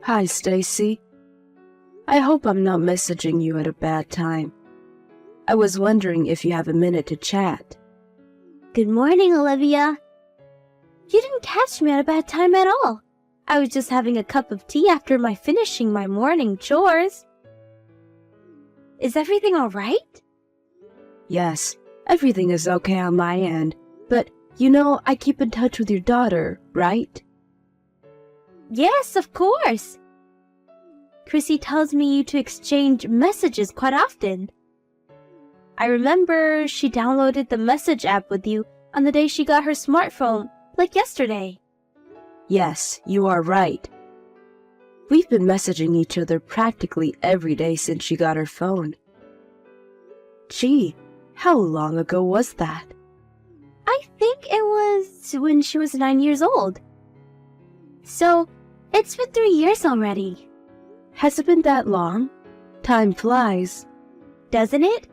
Hi, Stacy. I hope I'm not messaging you at a bad time. I was wondering if you have a minute to chat. Good morning, Olivia. You didn't catch me at a bad time at all. I was just having a cup of tea after finishing my morning chores. Is everything all right? Yes, everything is okay on my end, but you know I keep in touch with your daughter, right? Yes, of course. Chrissy tells me to exchange messages quite often. I remember she downloaded the message app with you on the day she got her smartphone, like yesterday. Yes, you are right. We've been messaging each other practically every day since she got her phone. Gee, how long ago was that? I think it was when she was 9 years old. So, it's been 3 years already. Has it been that long? Time flies. Doesn't it?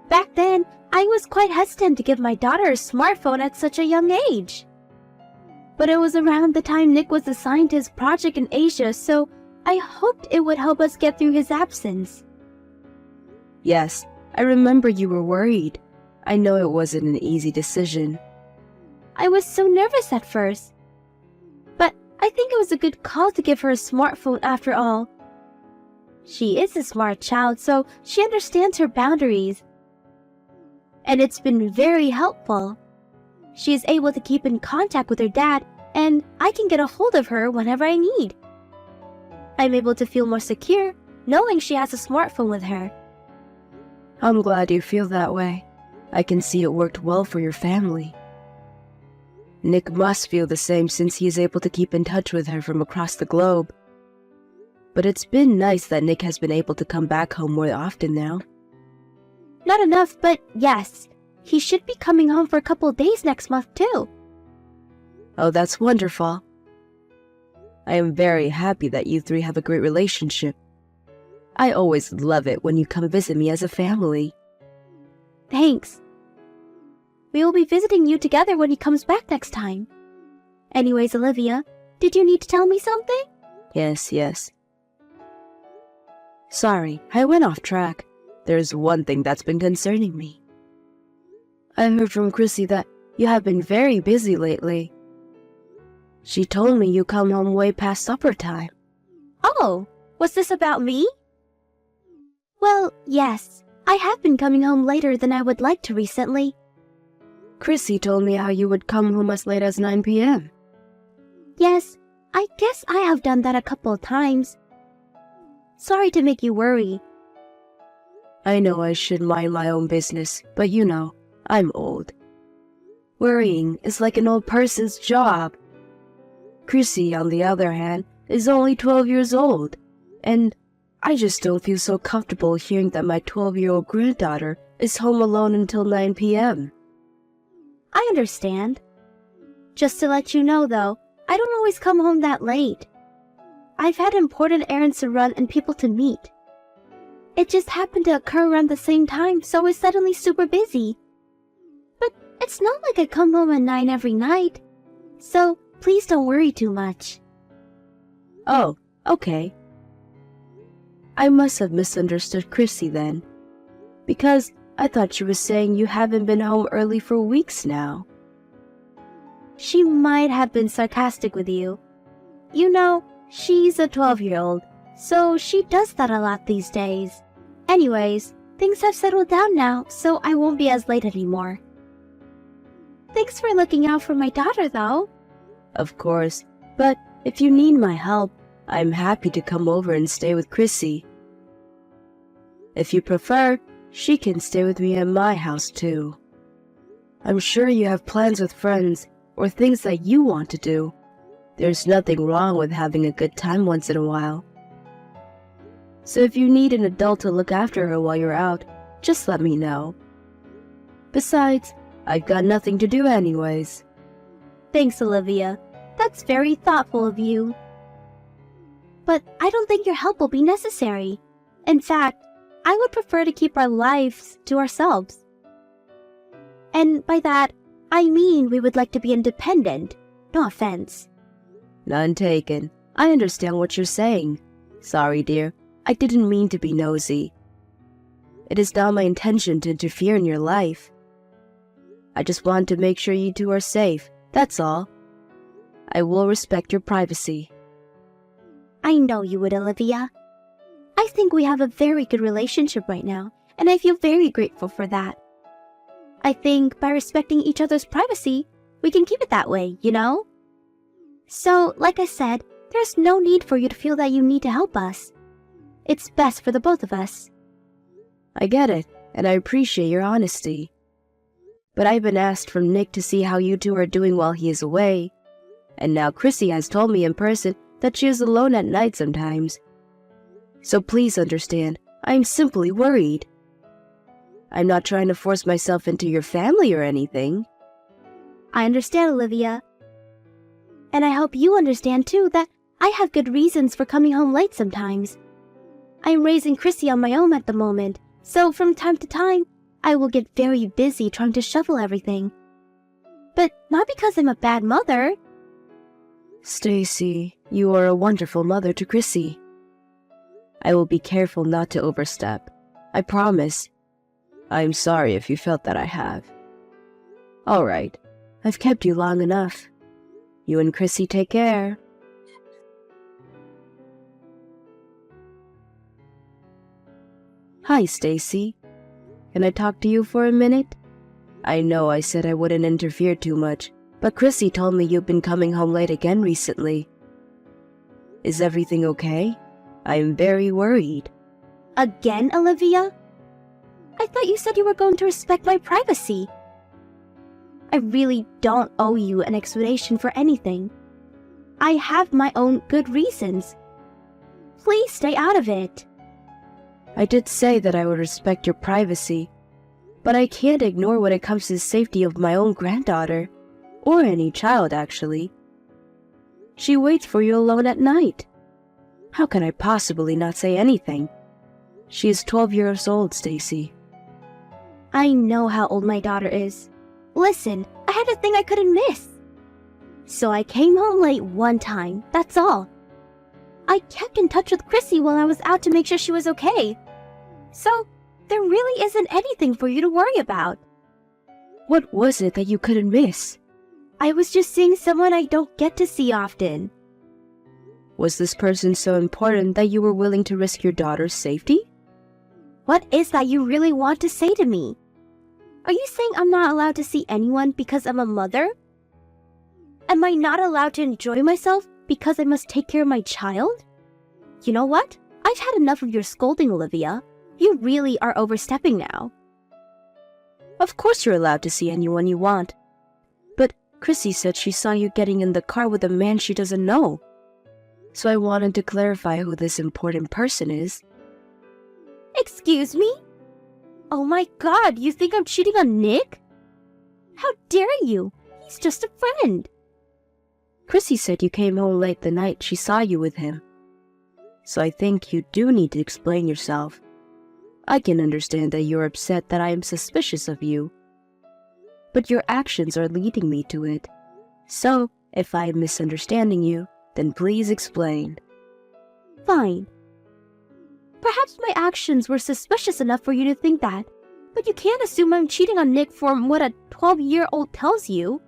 Back then, I was quite hesitant to give my daughter a smartphone at such a young age. But it was around the time Nick was assigned to his project in Asia, so I hoped it would help us get through his absence. Yes, I remember you were worried. I know it wasn't an easy decision. I was so nervous at first. But I think it was a good call to give her a smartphone after all. She is a smart child, so she understands her boundaries. And it's been very helpful. She is able to keep in contact with her dad, and I can get a hold of her whenever I need. I'm able to feel more secure knowing she has a smartphone with her. I'm glad you feel that way. I can see it worked well for your family. Nick must feel the same since he is able to keep in touch with her from across the globe. But it's been nice that Nick has been able to come back home more often now. Not enough, but yes. He should be coming home for a couple of days next month, too. Oh, that's wonderful. I am very happy that you three have a great relationship. I always love it when you come visit me as a family. Thanks. We will be visiting you together when he comes back next time. Anyways, Olivia, did you need to tell me something? Yes. Sorry, I went off track. There's one thing that's been concerning me. I heard from Chrissy that you have been very busy lately. She told me you come home way past supper time. Oh, was this about me? Well, yes. I have been coming home later than I would like to recently. Chrissy told me how you would come home as late as 9 p.m. Yes, I guess I have done that a couple of times. Sorry to make you worry. I know I should mind my own business, but you know, I'm old. Worrying is like an old person's job. Chrissy, on the other hand, is only 12 years old, and I just don't feel so comfortable hearing that my 12-year-old granddaughter is home alone until 9 p.m. I understand. Just to let you know, though, I don't always come home that late. I've had important errands to run and people to meet. It just happened to occur around the same time, so I was suddenly super busy. But it's not like I come home at 9 every night, so please don't worry too much. Oh, okay. I must have misunderstood Chrissy then, because I thought she was saying you haven't been home early for weeks now. She might have been sarcastic with you. You know, she's a 12-year-old, so she does that a lot these days. Anyways, things have settled down now, so I won't be as late anymore. Thanks for looking out for my daughter, though. Of course, but if you need my help, I'm happy to come over and stay with Chrissy. If you prefer, she can stay with me at my house too. I'm sure you have plans with friends or things that you want to do. There's nothing wrong with having a good time once in a while. So if you need an adult to look after her while you're out, just let me know. Besides, I've got nothing to do anyways. Thanks, Olivia. That's very thoughtful of you. But I don't think your help will be necessary. In fact, I would prefer to keep our lives to ourselves. And by that, I mean we would like to be independent. No offense. None taken. I understand what you're saying. Sorry, dear. I didn't mean to be nosy. It is not my intention to interfere in your life. I just want to make sure you two are safe, that's all. I will respect your privacy. I know you would, Olivia. I think we have a very good relationship right now, and I feel very grateful for that. I think by respecting each other's privacy, we can keep it that way, you know? So, like I said, there's no need for you to feel that you need to help us. It's best for the both of us. I get it, and I appreciate your honesty. But I've been asked from Nick to see how you two are doing while he is away, and now Chrissy has told me in person that she is alone at night sometimes. So please understand, I'm simply worried. I'm not trying to force myself into your family or anything. I understand, Olivia. And I hope you understand, too, that I have good reasons for coming home late sometimes. I am raising Chrissy on my own at the moment, so from time to time, I will get very busy trying to shovel everything. But not because I'm a bad mother. Stacy, you are a wonderful mother to Chrissy. I will be careful not to overstep. I promise. I'm sorry if you felt that I have. All right, I've kept you long enough. You and Chrissy take care. Hi, Stacy. Can I talk to you for a minute? I know I said I wouldn't interfere too much, but Chrissy told me you've been coming home late again recently. Is everything okay? I'm very worried. Again, Olivia? I thought you said you were going to respect my privacy. I really don't owe you an explanation for anything. I have my own good reasons. Please stay out of it. I did say that I would respect your privacy, but I can't ignore when it comes to the safety of my own granddaughter, or any child actually. She waits for you alone at night. How can I possibly not say anything? She is 12 years old, Stacy. I know how old my daughter is. Listen, I had a thing I couldn't miss. So I came home late one time, that's all. I kept in touch with Chrissy while I was out to make sure she was okay. So, there really isn't anything for you to worry about. What was it that you couldn't miss? I was just seeing someone I don't get to see often. Was this person so important that you were willing to risk your daughter's safety? What is that you really want to say to me? Are you saying I'm not allowed to see anyone because I'm a mother? Am I not allowed to enjoy myself because I must take care of my child? You know what? I've had enough of your scolding, Olivia. You really are overstepping now. Of course you're allowed to see anyone you want. But Chrissy said she saw you getting in the car with a man she doesn't know. So I wanted to clarify who this important person is. Excuse me? Oh my God, you think I'm cheating on Nick? How dare you? He's just a friend. Chrissy said you came home late the night she saw you with him. So I think you do need to explain yourself. I can understand that you're upset that I am suspicious of you. But your actions are leading me to it. So, if I am misunderstanding you, then please explain. Fine. Perhaps my actions were suspicious enough for you to think that, but you can't assume I'm cheating on Nick from what a 12-year-old tells you.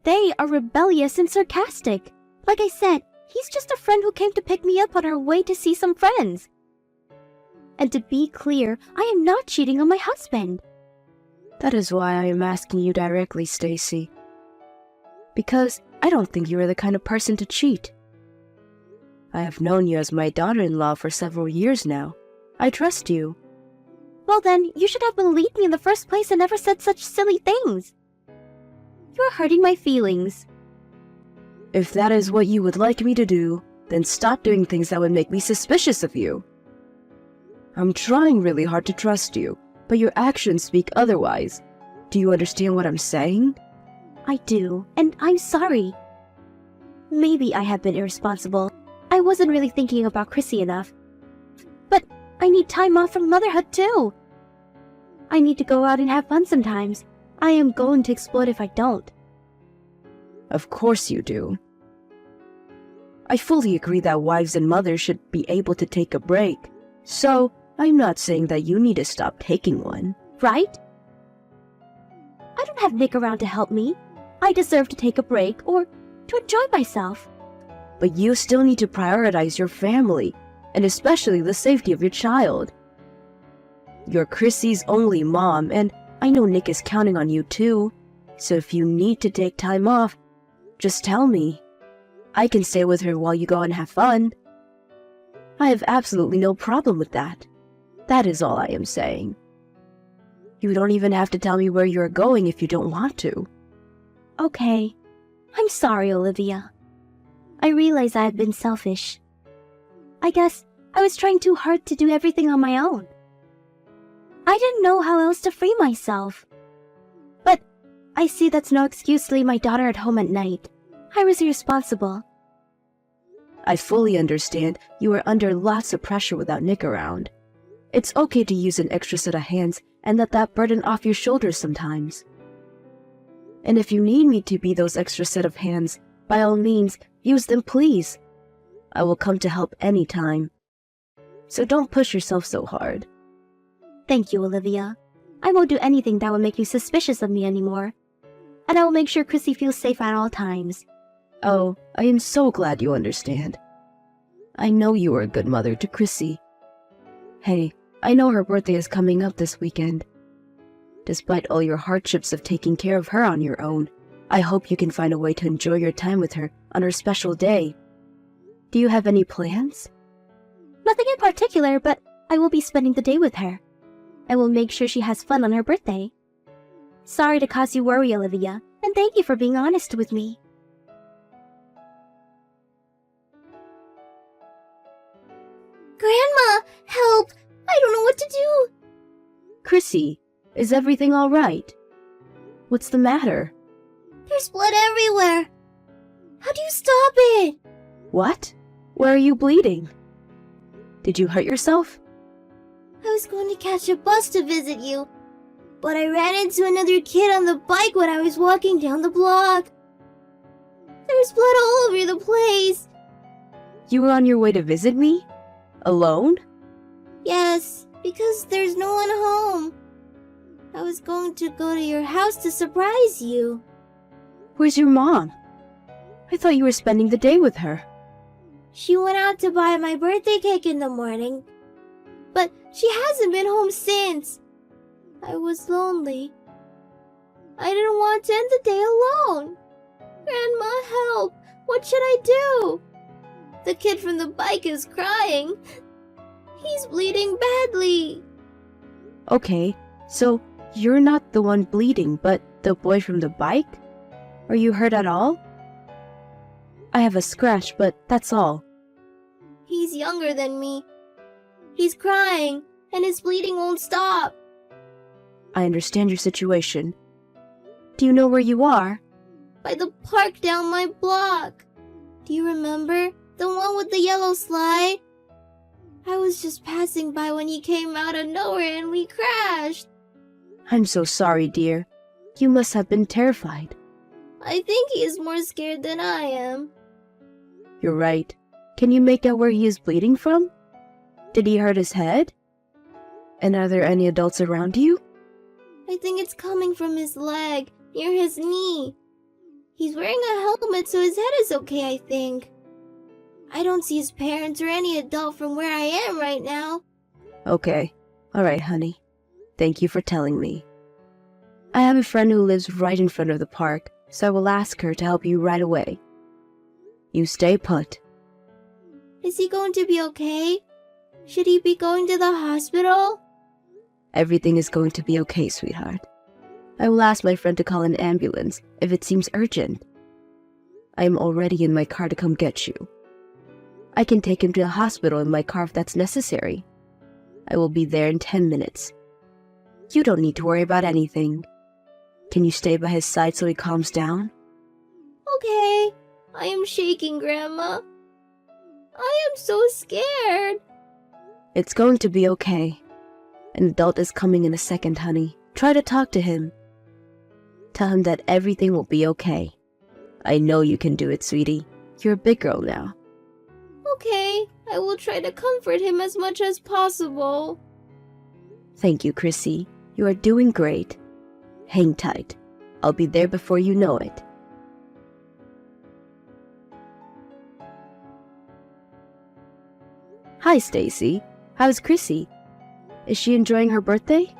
They are rebellious and sarcastic. Like I said, he's just a friend who came to pick me up on our way to see some friends. And to be clear, I am not cheating on my husband. That is why I am asking you directly, Stacy. Because I don't think you are the kind of person to cheat. I have known you as my daughter-in-law for several years now. I trust you. Well then, you should have believed me in the first place and never said such silly things. You're hurting my feelings. If that is what you would like me to do, then stop doing things that would make me suspicious of you. I'm trying really hard to trust you, but your actions speak otherwise. Do you understand what I'm saying? I do, and I'm sorry. Maybe I have been irresponsible. I wasn't really thinking about Chrissy enough. But I need time off from motherhood too. I need to go out and have fun sometimes. I am going to explode if I don't. Of course you do. I fully agree that wives and mothers should be able to take a break. So, I'm not saying that you need to stop taking one. Right? I don't have Nick around to help me. I deserve to take a break or to enjoy myself. But you still need to prioritize your family, and especially the safety of your child. You're Chrissy's only mom, and I know Nick is counting on you too. So if you need to take time off, just tell me. I can stay with her while you go and have fun. I have absolutely no problem with that. That is all I am saying. You don't even have to tell me where you're going if you don't want to. Okay. I'm sorry, Olivia. I realize I have been selfish. I guess I was trying too hard to do everything on my own. I didn't know how else to free myself. But I see that's no excuse to leave my daughter at home at night. I was irresponsible. I fully understand you are under lots of pressure without Nick around. It's okay to use an extra set of hands and let that burden off your shoulders sometimes. And if you need me to be those extra set of hands, by all means, use them please. I will come to help anytime. So don't push yourself so hard. Thank you, Olivia. I won't do anything that will make you suspicious of me anymore. And I will make sure Chrissy feels safe at all times. Oh, I am so glad you understand. I know you are a good mother to Chrissy. Hey, I know her birthday is coming up this weekend. Despite all your hardships of taking care of her on your own, I hope you can find a way to enjoy your time with her on her special day. Do you have any plans? Nothing in particular, but I will be spending the day with her. I will make sure she has fun on her birthday. Sorry to cause you worry, Olivia, and thank you for being honest with me. Grandma, help! I don't know what to do! Chrissy, is everything all right? What's the matter? There's blood everywhere! How do you stop it? What? Where are you bleeding? Did you hurt yourself? I was going to catch a bus to visit you, but I ran into another kid on the bike when I was walking down the block. There's blood all over the place. You were on your way to visit me? Alone? Yes, because there's no one home. I was going to go to your house to surprise you. Where's your mom? I thought you were spending the day with her. She went out to buy my birthday cake in the morning, but she hasn't been home since. I was lonely. I didn't want to end the day alone. Grandma, help! What should I do? The kid from the bike is crying. He's bleeding badly. Okay, so you're not the one bleeding, but the boy from the bike? Are you hurt at all? I have a scratch, but that's all. He's younger than me. He's crying, and his bleeding won't stop. I understand your situation. Do you know where you are? By the park down my block. Do you remember? The one with the yellow slide? I was just passing by when he came out of nowhere and we crashed. I'm so sorry, dear. You must have been terrified. I think he is more scared than I am. You're right. Can you make out where he is bleeding from? Did he hurt his head? And are there any adults around you? I think it's coming from his leg, near his knee. He's wearing a helmet, so his head is okay, I think. I don't see his parents or any adult from where I am right now. Okay. All right, honey. Thank you for telling me. I have a friend who lives right in front of the park, so I will ask her to help you right away. You stay put. Is he going to be okay? Should he be going to the hospital? Everything is going to be okay, sweetheart. I will ask my friend to call an ambulance if it seems urgent. I am already in my car to come get you. I can take him to the hospital in my car if that's necessary. I will be there in 10 minutes. You don't need to worry about anything. Can you stay by his side so he calms down? Okay. I am shaking, Grandma. I am so scared. It's going to be okay. An adult is coming in a second, honey. Try to talk to him. Tell him that everything will be okay. I know you can do it, sweetie. You're a big girl now. Okay, I will try to comfort him as much as possible. Thank you, Chrissy. You are doing great. Hang tight. I'll be there before you know it. Hi, Stacy. How's Chrissy? Is she enjoying her birthday?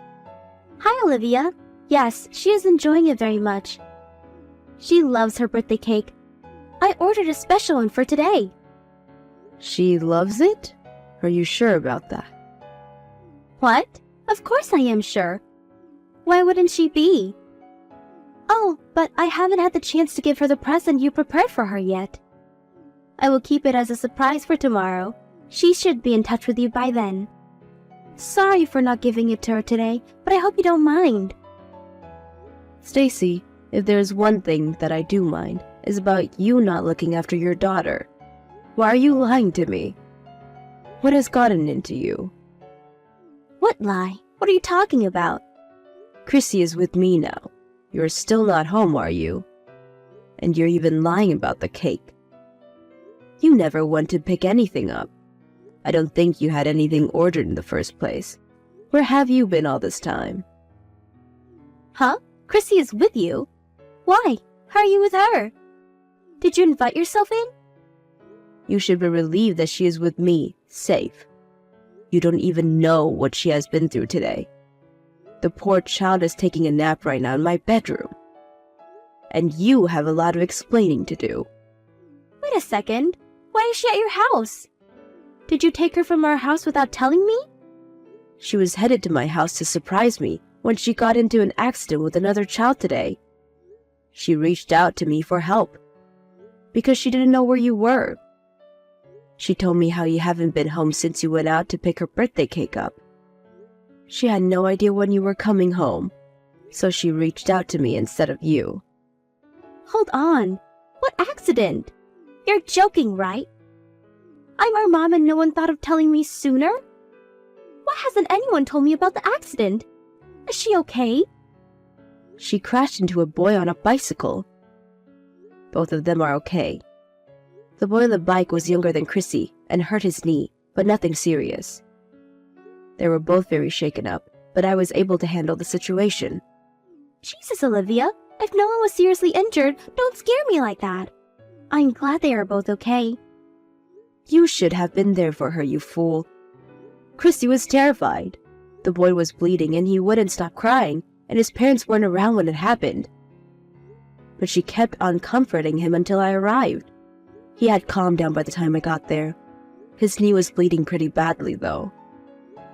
Hi, Olivia. Yes, she is enjoying it very much. She loves her birthday cake. I ordered a special one for today. She loves it? Are you sure about that? What? Of course I am sure. Why wouldn't she be? Oh, but I haven't had the chance to give her the present you prepared for her yet. I will keep it as a surprise for tomorrow. She should be in touch with you by then. Sorry for not giving it to her today, but I hope you don't mind. Stacy, if there's one thing that I do mind, is about you not looking after your daughter. Why are you lying to me? What has gotten into you? What lie? What are you talking about? Chrissy is with me now. You're still not home, are you? And you're even lying about the cake. You never went to pick anything up. I don't think you had anything ordered in the first place. Where have you been all this time? Huh? Chrissy is with you? Why? How are you with her? Did you invite yourself in? You should be relieved that she is with me, safe. You don't even know what she has been through today. The poor child is taking a nap right now in my bedroom. And you have a lot of explaining to do. Wait a second. Why is she at your house? Did you take her from our house without telling me? She was headed to my house to surprise me when she got into an accident with another child today. She reached out to me for help because she didn't know where you were. She told me how you haven't been home since you went out to pick her birthday cake up. She had no idea when you were coming home, so she reached out to me instead of you. Hold on. What accident? You're joking, right? I'm our mom and no one thought of telling me sooner? Why hasn't anyone told me about the accident? Is she okay? She crashed into a boy on a bicycle. Both of them are okay. The boy on the bike was younger than Chrissy and hurt his knee, but nothing serious. They were both very shaken up, but I was able to handle the situation. Jesus, Olivia. If no one was seriously injured, don't scare me like that. I'm glad they are both okay. You should have been there for her, you fool. Chrissy was terrified. The boy was bleeding and he wouldn't stop crying, and his parents weren't around when it happened. But she kept on comforting him until I arrived. He had calmed down by the time I got there. His knee was bleeding pretty badly, though,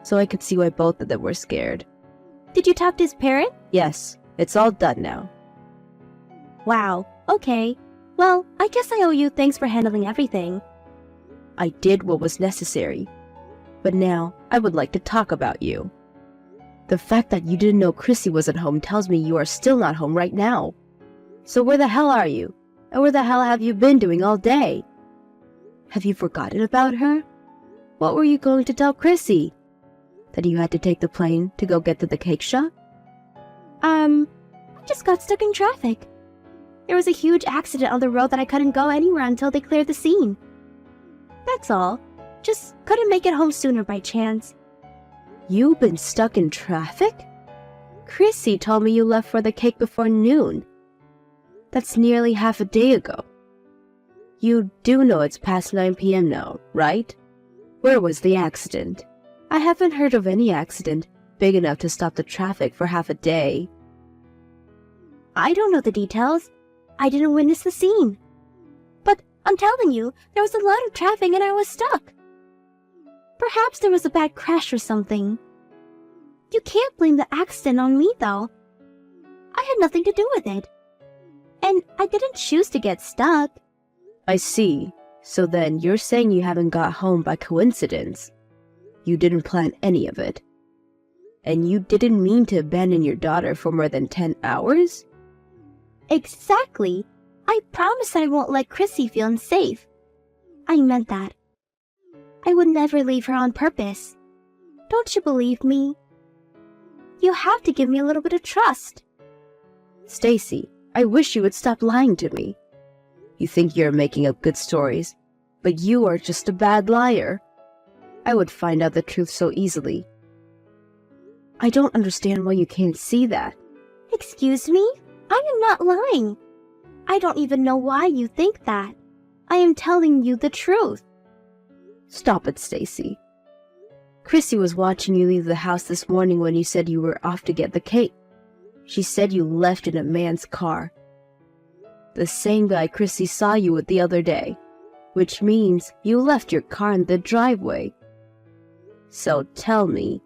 so I could see why both of them were scared. Did you talk to his parent? Yes, it's all done now. Wow, okay. Well, I guess I owe you thanks for handling everything. I did what was necessary. But now, I would like to talk about you. The fact that you didn't know Chrissy wasn't home tells me you are still not home right now. So where the hell are you? And where the hell have you been doing all day? Have you forgotten about her? What were you going to tell Chrissy? That you had to take the plane to go get to the cake shop? I just got stuck in traffic. There was a huge accident on the road that I couldn't go anywhere until they cleared the scene. That's all. Just couldn't make it home sooner by chance. You've been stuck in traffic? Chrissy told me you left for the cake before noon. That's nearly half a day ago. You do know it's past 9 p.m. now, right? Where was the accident? I haven't heard of any accident big enough to stop the traffic for half a day. I don't know the details. I didn't witness the scene. But I'm telling you, there was a lot of traffic and I was stuck. Perhaps there was a bad crash or something. You can't blame the accident on me, though. I had nothing to do with it. And I didn't choose to get stuck. I see. So then you're saying you haven't got home by coincidence. You didn't plan any of it. And you didn't mean to abandon your daughter for more than 10 hours? Exactly. I promise I won't let Chrissy feel unsafe. I meant that. I would never leave her on purpose. Don't you believe me? You have to give me a little bit of trust. Stacy, I wish you would stop lying to me. You think you're making up good stories, But you are just a bad liar. I would find out the truth so easily. I don't understand why you can't see that. Excuse me? I am not lying. I don't even know why you think that. I am telling you the truth. Stop it, Stacy. Chrissy was watching you leave the house this morning when you said you were off to get the cake. She said you left in a man's car. The same guy Chrissy saw you with the other day, which means you left your car in the driveway. So tell me,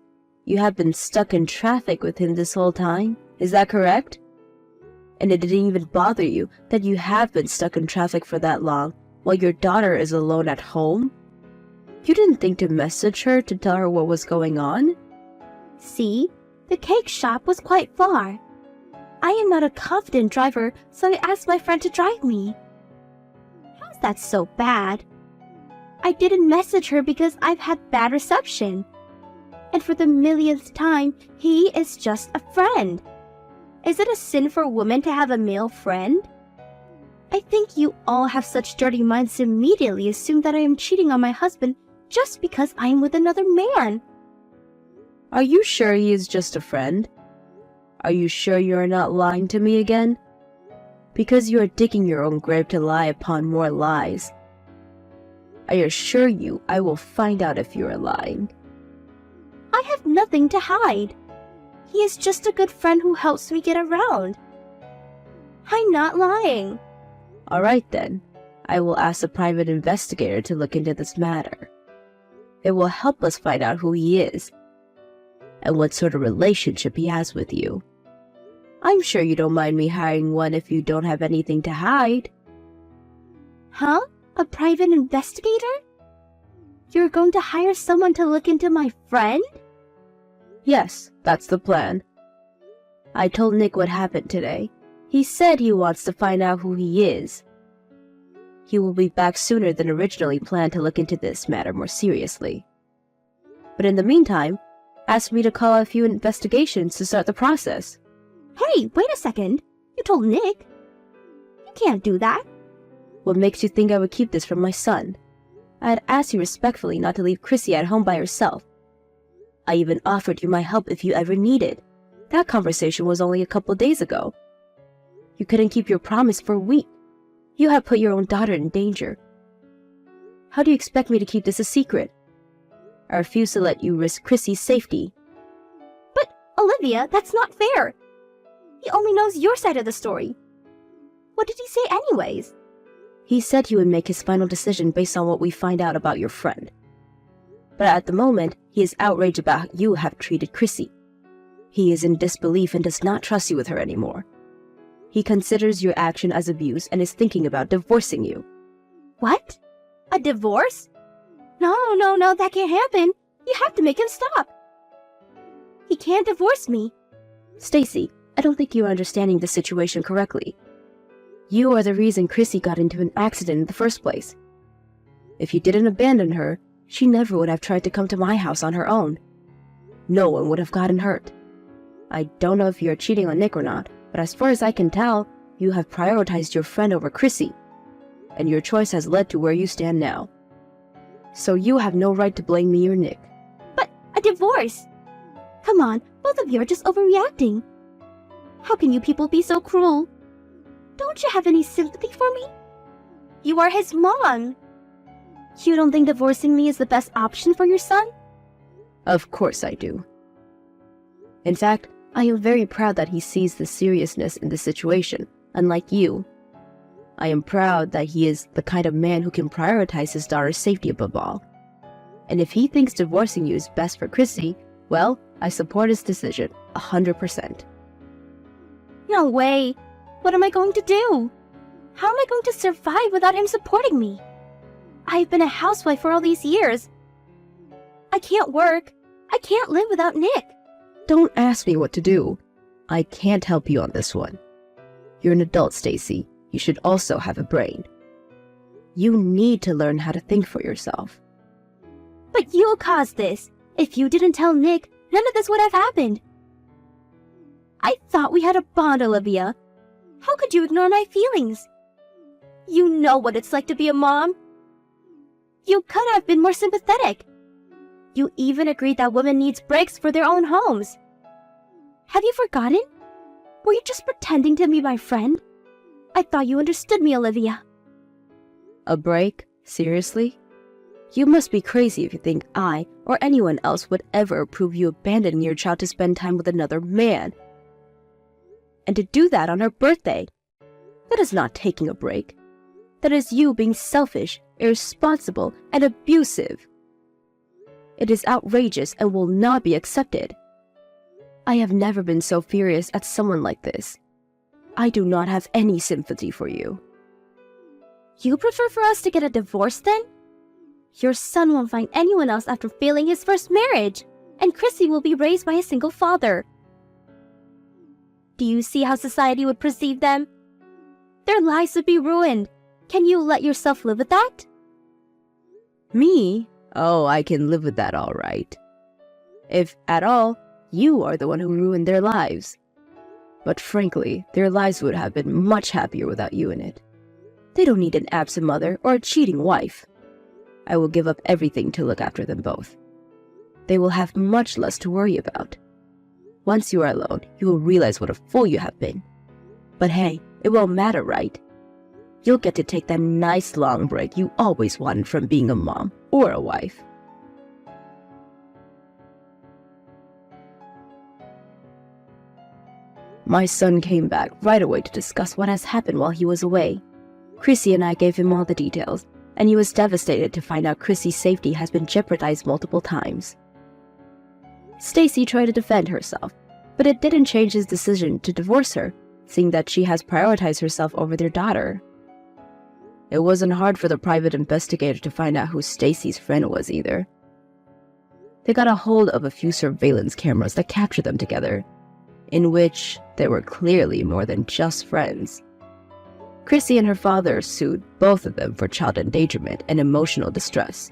you have been stuck in traffic with him this whole time? Is that correct? And it didn't even bother you that you have been stuck in traffic for that long while your daughter is alone at home? You didn't think to message her to tell her what was going on? See, the cake shop was quite far. I am not a confident driver, so I asked my friend to drive me. How's that so bad? I didn't message her because I've had bad reception. And for the millionth time, he is just a friend. Is it a sin for a woman to have a male friend? I think you all have such dirty minds to immediately assume that I am cheating on my husband just because I am with another man. Are you sure he is just a friend? Are you sure you are not lying to me again? Because you are digging your own grave to lie upon more lies. I assure you I will find out if you are lying. I have nothing to hide. He is just a good friend who helps me get around. I'm not lying. All right then, I will ask a private investigator to look into this matter. It will help us find out who he is and what sort of relationship he has with you. I'm sure you don't mind me hiring one if you don't have anything to hide. Huh? A private investigator? You're going to hire someone to look into my friend? Yes, that's the plan. I told Nick what happened today. He said he wants to find out who he is. He will be back sooner than originally planned to look into this matter more seriously. But in the meantime, ask me to call a few investigations to start the process. Hey, wait a second. You told Nick. You can't do that. What makes you think I would keep this from my son? I had asked you respectfully not to leave Chrissy at home by herself. I even offered you my help if you ever needed. That conversation was only a couple days ago. You couldn't keep your promise for a week. You have put your own daughter in danger. How do you expect me to keep this a secret? I refuse to let you risk Chrissy's safety. But, Olivia, that's not fair. He only knows your side of the story. What did he say anyways? He said he would make his final decision based on what we find out about your friend. But at the moment, he is outraged about how you have treated Chrissy. He is in disbelief and does not trust you with her anymore. He considers your action as abuse and is thinking about divorcing you. What? A divorce? No, that can't happen. You have to make him stop. He can't divorce me. Stacy, I don't think you are understanding the situation correctly. You are the reason Chrissy got into an accident in the first place. If you didn't abandon her, she never would have tried to come to my house on her own. No one would have gotten hurt. I don't know if you're cheating on Nick or not, but as far as I can tell, you have prioritized your friend over Chrissy, and your choice has led to where you stand now. So you have no right to blame me or Nick. But a divorce? Come on, both of you are just overreacting. How can you people be so cruel? Don't you have any sympathy for me? You are his mom. You don't think divorcing me is the best option for your son? Of course I do. In fact, I am very proud that he sees the seriousness in the situation, unlike you. I am proud that he is the kind of man who can prioritize his daughter's safety above all. And if he thinks divorcing you is best for Chrissy, well, I support his decision 100%. No way. What am I going to do? How am I going to survive without him supporting me? I've been a housewife for all these years. I can't work. I can't live without Nick. Don't ask me what to do. I can't help you on this one. You're an adult, Stacy. You should also have a brain. You need to learn how to think for yourself. But you caused this. If you didn't tell Nick, none of this would have happened. I thought we had a bond, Olivia. How could you ignore my feelings? You know what it's like to be a mom. You could have been more sympathetic. You even agreed that women need breaks for their own homes. Have you forgotten? Were you just pretending to be my friend? I thought you understood me, Olivia. A break? Seriously? You must be crazy if you think I or anyone else would ever approve you abandoning your child to spend time with another man. And to do that on her birthday. That is not taking a break. That is you being selfish, irresponsible, and abusive. It is outrageous and will not be accepted. I have never been so furious at someone like this. I do not have any sympathy for you. You prefer for us to get a divorce then? Your son won't find anyone else after failing his first marriage, and Chrissy will be raised by a single father. Do you see how society would perceive them? Their lives would be ruined. Can you let yourself live with that? Me? Oh, I can live with that all right. If at all, you are the one who ruined their lives. But frankly, their lives would have been much happier without you in it. They don't need an absent mother or a cheating wife. I will give up everything to look after them both. They will have much less to worry about. Once you are alone, you will realize what a fool you have been. But hey, it won't matter, right? You'll get to take that nice long break you always wanted from being a mom or a wife. My son came back right away to discuss what has happened while he was away. Chrissy and I gave him all the details, and he was devastated to find out Chrissy's safety has been jeopardized multiple times. Stacy tried to defend herself, but it didn't change his decision to divorce her, seeing that she has prioritized herself over their daughter. It wasn't hard for the private investigator to find out who Stacy's friend was either. They got a hold of a few surveillance cameras that captured them together, in which they were clearly more than just friends. Chrissy and her father sued both of them for child endangerment and emotional distress.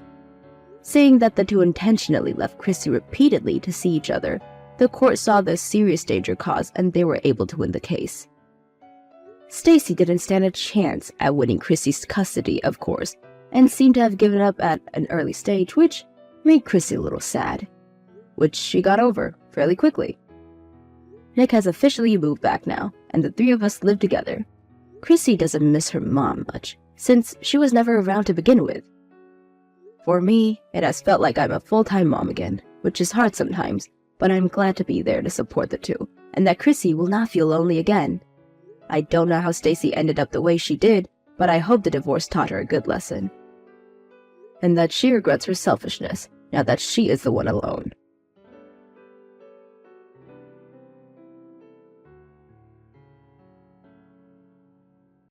Seeing that the two intentionally left Chrissy repeatedly to see each other, the court saw the serious danger caused and they were able to win the case. Stacy didn't stand a chance at winning Chrissy's custody, of course, and seemed to have given up at an early stage, which made Chrissy a little sad, which she got over fairly quickly. Nick has officially moved back now, and the three of us live together. Chrissy doesn't miss her mom much, since she was never around to begin with. For me, it has felt like I'm a full-time mom again, which is hard sometimes, but I'm glad to be there to support the two, and that Chrissy will not feel lonely again. I don't know how Stacy ended up the way she did, but I hope the divorce taught her a good lesson. And that she regrets her selfishness, now that she is the one alone.